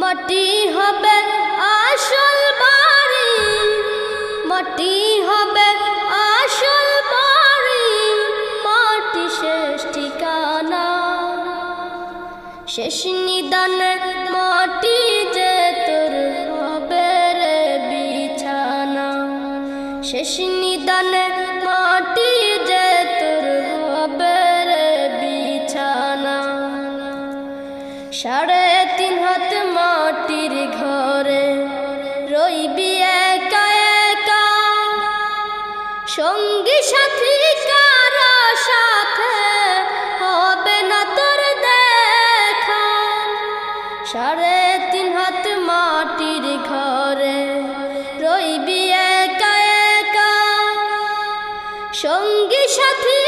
মাটি হবে আসল বাড়ি, মাটি হবে আসল বাড়ি, মাটি শেষ ঠিকানা। শেষ নিদানে মাটি যে তোর হবে রে বিছানা, শেষ নিদানে মাটি যে তোর হবে রে বিছানা। 3.5 হাত মাটির ঘরে রইবি একা একা, সঙ্গী সাথী কারো সাথে হবে না তোর দেখা। 3.5 হাত মাটির ঘরে রইবি একা একা, সঙ্গী সাথী